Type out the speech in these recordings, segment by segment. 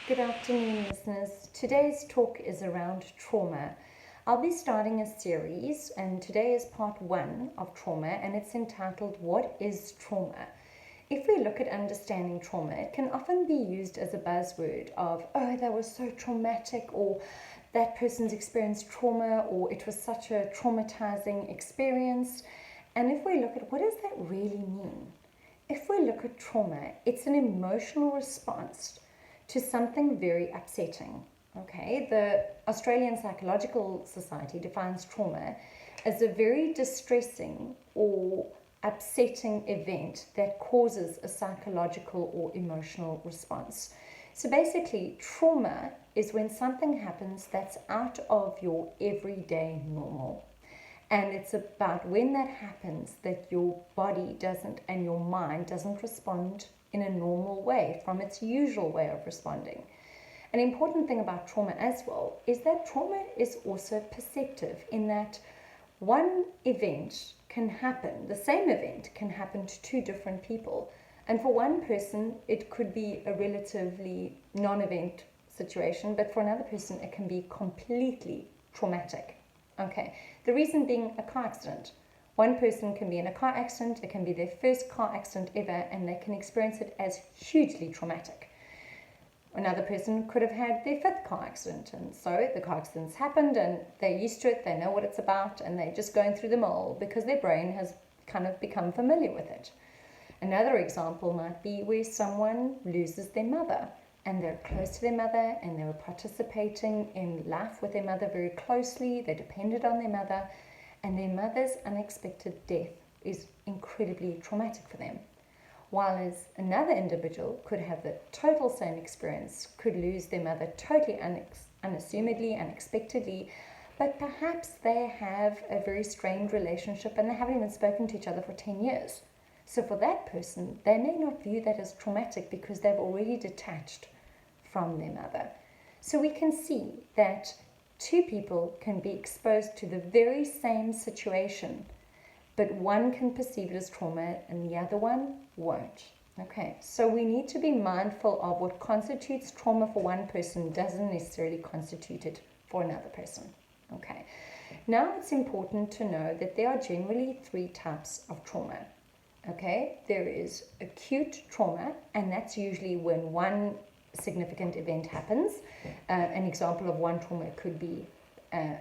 Good afternoon, listeners. Today's talk is around trauma. I'll be starting a series, and today is part one of trauma, and it's entitled What is Trauma? If we look at understanding trauma, it can often be used as a buzzword of, oh, that was so traumatic, or that person's experienced trauma, or it was such a traumatizing experience. And if we look at what does that really mean? If we look at trauma, it's an emotional response to something very upsetting. Okay, the Australian Psychological Society defines trauma as a very distressing or upsetting event that causes a psychological or emotional response. So basically, trauma is when something happens that's out of your everyday normal. And it's about when that happens that your body doesn't and your mind doesn't respond in a normal way from its usual way of responding. An important thing about trauma as well is that trauma is also perceptive in that one event can happen, the same event can happen to two different people. And for one person, it could be a relatively non-event situation, but for another person, it can be completely traumatic. Okay, the reason being a car accident. One person can be in a car accident, it can be their first car accident ever, and they can experience it as hugely traumatic. Another person could have had their fifth car accident, and so the car accidents happened and they're used to it, they know what it's about, and they're just going through the mill because their brain has kind of become familiar with it. Another example might be where someone loses their mother and they're close to their mother and they were participating in life with their mother very closely, they depended on their mother, and their mother's unexpected death is incredibly traumatic for them. While as another individual could have the total same experience, could lose their mother totally unassumedly, unexpectedly, but perhaps they have a very strained relationship and they haven't even spoken to each other for 10 years. So for that person, they may not view that as traumatic because they've already detached from their mother. So we can see that two people can be exposed to the very same situation, but one can perceive it as trauma and the other one won't. Okay, so we need to be mindful of what constitutes trauma for one person doesn't necessarily constitute it for another person. Okay, now it's important to know that there are generally three types of trauma. Okay, there is acute trauma, and that's usually when one significant event happens. An example of one trauma could be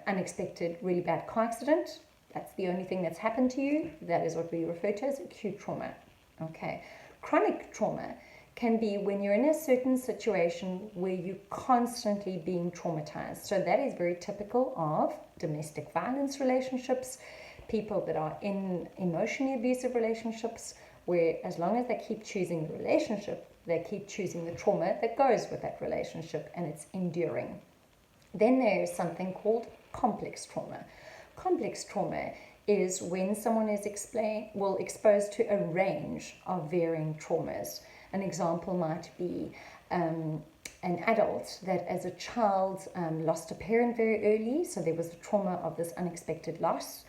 unexpected, really bad car accident. That's the only thing that's happened to you. That is what we refer to as acute trauma. Okay, chronic trauma can be when you're in a certain situation where you're constantly being traumatized. So that is very typical of domestic violence relationships, people that are in emotionally abusive relationships, where as long as they keep choosing the relationship, they keep choosing the trauma that goes with that relationship, and it's enduring. Then there is something called complex trauma. Complex trauma is when someone is exposed to a range of varying traumas. An example might be an adult that as a child lost a parent very early, so there was the trauma of this unexpected loss.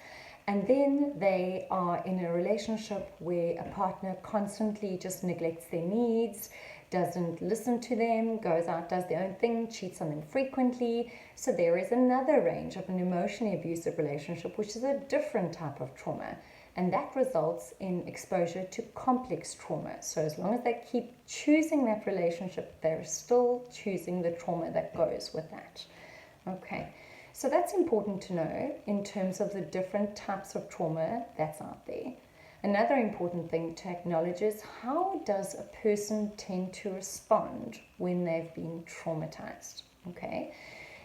And then they are in a relationship where a partner constantly just neglects their needs, doesn't listen to them, goes out, does their own thing, cheats on them frequently. So there is another range of an emotionally abusive relationship, which is a different type of trauma. And that results in exposure to complex trauma. So as long as they keep choosing that relationship, they're still choosing the trauma that goes with that. Okay. So that's important to know in terms of the different types of trauma that's out there. Another important thing to acknowledge is how does a person tend to respond when they've been traumatized? Okay,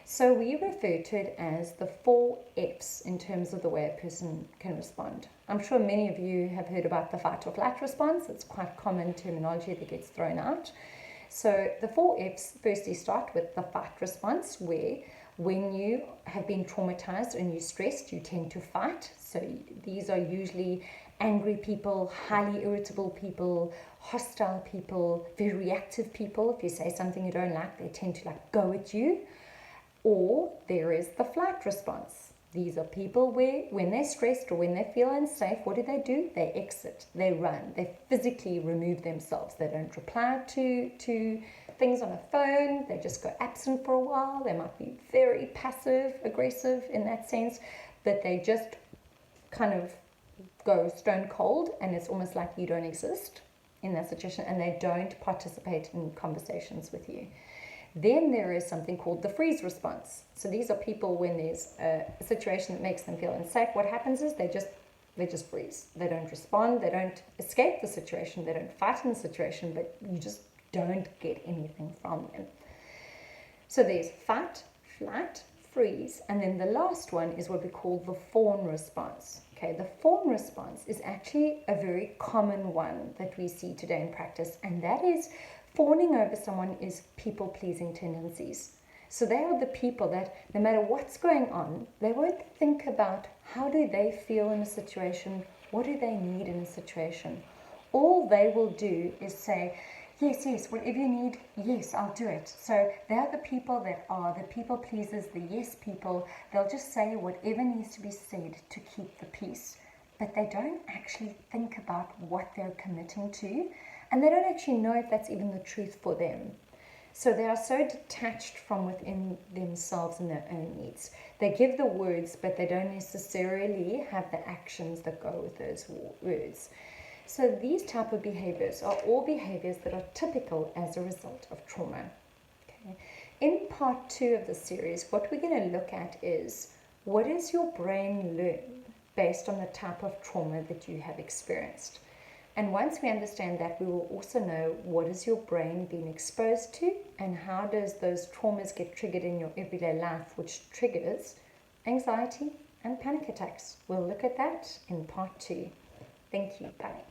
so we refer to it as the 4 F's in terms of the way a person can respond. I'm sure many of you have heard about the fight or flight response. It's quite common terminology that gets thrown out. So the 4 F's firstly start with the fight response, where when you have been traumatized and you're stressed, you tend to fight. So these are usually angry people, highly irritable people, hostile people, very reactive people. If you say something you don't like, they tend to go at you. Or there is the flight response. These are people where when they're stressed or when they feel unsafe, what do? They exit, they run, they physically remove themselves. They don't reply to things on a phone, they just go absent for a while. They might be very passive aggressive in that sense, but they just kind of go stone cold, and it's almost like you don't exist in that situation, and they don't participate in conversations with you. Then there is something called the freeze response. So these are people when there's a situation that makes them feel unsafe. What happens is they just freeze. They don't respond. They don't escape the situation. They don't fight in the situation, but you just don't get anything from them. So there's fight, flight, freeze, and then the last one is what we call the fawn response. Okay, the fawn response is actually a very common one that we see today in practice, and that is fawning over someone is people-pleasing tendencies. So they are the people that no matter what's going on, they won't think about how do they feel in a situation, what do they need in a situation. All they will do is say, yes, whatever you need, yes, I'll do it. So they are the people that are the people pleasers, the yes people. They'll just say whatever needs to be said to keep the peace. But they don't actually think about what they're committing to, and they don't actually know if that's even the truth for them. So they are so detached from within themselves and their own needs. They give the words, but they don't necessarily have the actions that go with those words. So these type of behaviors are all behaviors that are typical as a result of trauma. Okay. In part 2 of the series, what we're going to look at is what does your brain learn based on the type of trauma that you have experienced. And once we understand that, we will also know what is your brain being exposed to and how does those traumas get triggered in your everyday life, which triggers anxiety and panic attacks. We'll look at that in part 2. Thank you. Bye.